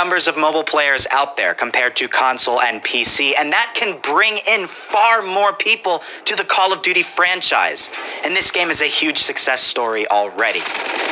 numbers of mobile players out there compared to console and PC, and that can bring in far more people to the Call of Duty franchise. And this game is a huge success story already.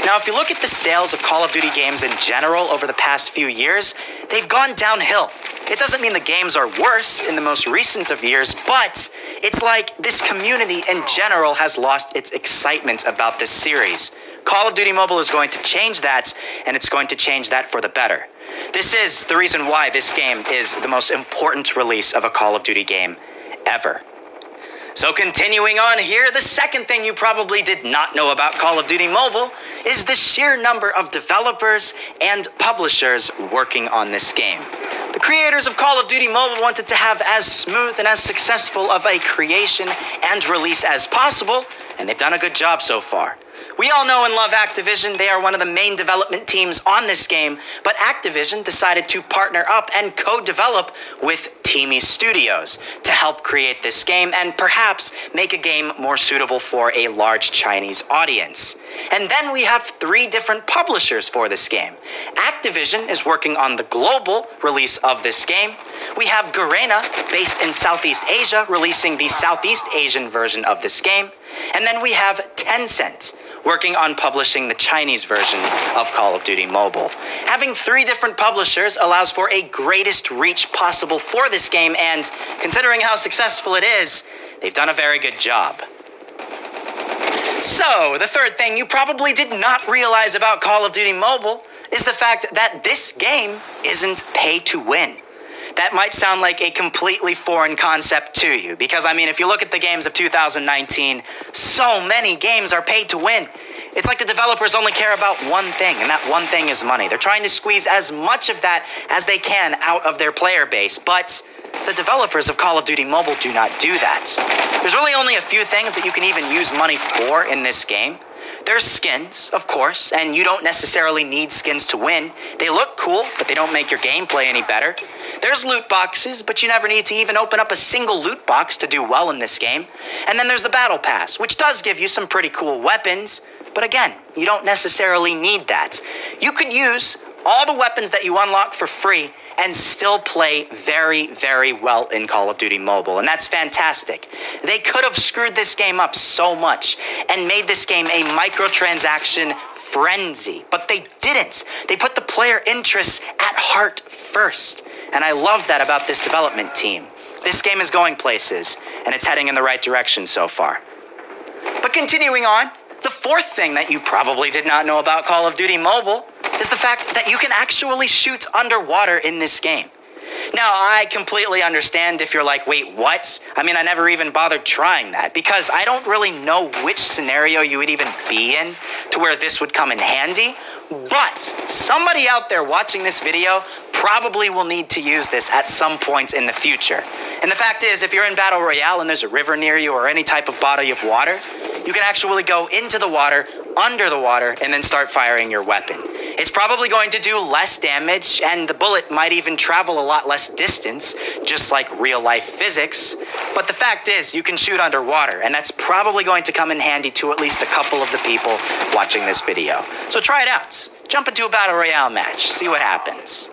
Now, if you look at the sales of Call of Duty games in general over the past few years, they've gone downhill. It doesn't mean the games are worse in the most recent of years, but it's like this community in general has lost its excitement about this series. Call of Duty Mobile is going to change that, and it's going to change that for the better. This is the reason why this game is the most important release of a Call of Duty game ever. So continuing on here, the second thing you probably did not know about Call of Duty Mobile is the sheer number of developers and publishers working on this game. The creators of Call of Duty Mobile wanted to have as smooth and as successful of a creation and release as possible, and they've done a good job so far. We all know and love Activision. They are one of the main development teams on this game, but Activision decided to partner up and co-develop with TiMi Studios to help create this game and perhaps make a game more suitable for a large Chinese audience. And then we have 3 different publishers for this game. Activision is working on the global release of this game. We have Garena, based in Southeast Asia, releasing the Southeast Asian version of this game. And then we have Tencent, working on publishing the Chinese version of Call of Duty Mobile. Having 3 different publishers allows for a greatest reach possible for this game, and considering how successful it is, they've done a very good job. So, the third thing you probably did not realize about Call of Duty Mobile is the fact that this game isn't pay to win. That might sound like a completely foreign concept to you, because I mean, if you look at the games of 2019, so many games are paid to win. It's like the developers only care about one thing, and that one thing is money. They're trying to squeeze as much of that as they can out of their player base, but the developers of Call of Duty Mobile do not do that. There's really only a few things that you can even use money for in this game. There's skins, of course, and you don't necessarily need skins to win. They look cool, but they don't make your gameplay any better. There's loot boxes, but you never need to even open up a single loot box to do well in this game. And then there's the Battle Pass, which does give you some pretty cool weapons, but again, you don't necessarily need that. You could use all the weapons that you unlock for free and still play very, very well in Call of Duty Mobile, and that's fantastic. They could have screwed this game up so much and made this game a microtransaction frenzy, but they didn't. They put the player interests at heart first, and I love that about this development team. This game is going places, and it's heading in the right direction so far. But continuing on, the fourth thing that you probably did not know about Call of Duty Mobile is the fact that you can actually shoot underwater in this game. Now, I completely understand if you're like, wait, what? I mean, I never even bothered trying that, because I don't really know which scenario you would even be in to where this would come in handy, but somebody out there watching this video probably will need to use this at some point in the future. And the fact is, if you're in Battle Royale and there's a river near you or any type of body of water, you can actually go into the water, under the water, and then start firing your weapon. It's probably going to do less damage, and the bullet might even travel a lot less distance, just like real-life physics. But the fact is, you can shoot underwater, and that's probably going to come in handy to at least a couple of the people watching this video. So try it out. Jump into a Battle Royale match, see what happens.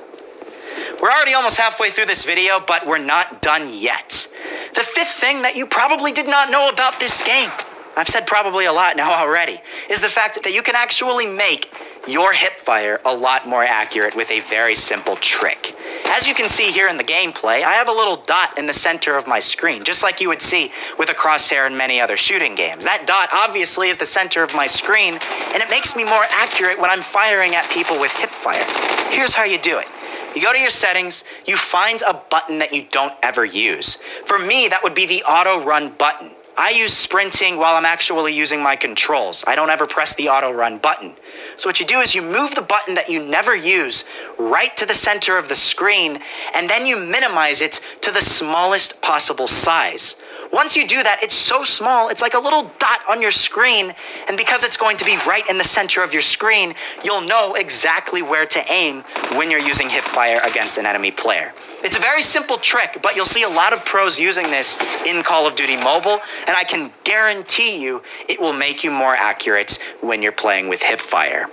We're already almost halfway through this video, but we're not done yet. The fifth thing that you probably did not know about this game, I've said probably a lot now already, is the fact that you can actually make your hipfire a lot more accurate with a very simple trick. As you can see here in the gameplay, I have a little dot in the center of my screen, just like you would see with a crosshair in many other shooting games. That dot obviously is the center of my screen, and it makes me more accurate when I'm firing at people with hipfire. Here's how you do it. You go to your settings, you find a button that you don't ever use. For me, that would be the auto run button. I use sprinting while I'm actually using my controls. I don't ever press the auto run button. So what you do is you move the button that you never use right to the center of the screen, and then you minimize it to the smallest possible size. Once you do that, it's so small, it's like a little dot on your screen, and because it's going to be right in the center of your screen, you'll know exactly where to aim when you're using hipfire against an enemy player. It's a very simple trick, but you'll see a lot of pros using this in Call of Duty Mobile, and I can guarantee you it will make you more accurate when you're playing with hipfire.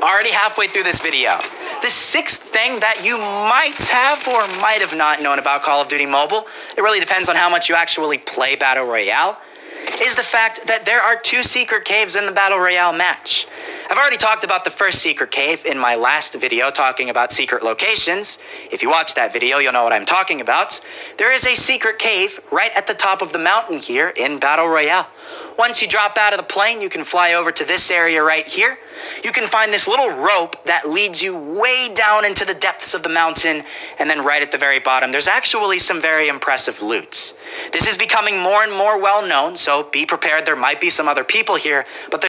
Already halfway through this video. The sixth thing that you might have or might have not known about Call of Duty Mobile, it really depends on how much you actually play Battle Royale, is the fact that there are 2 secret caves in the Battle Royale match. I've already talked about the first secret cave in my last video talking about secret locations. If you watch that video, you'll know what I'm talking about. There is a secret cave right at the top of the mountain here in Battle Royale. Once you drop out of the plane, you can fly over to this area right here. You can find this little rope that leads you way down into the depths of the mountain, and then right at the very bottom, there's actually some very impressive loot. This is becoming more and more well known, so be prepared. There might be some other people here, but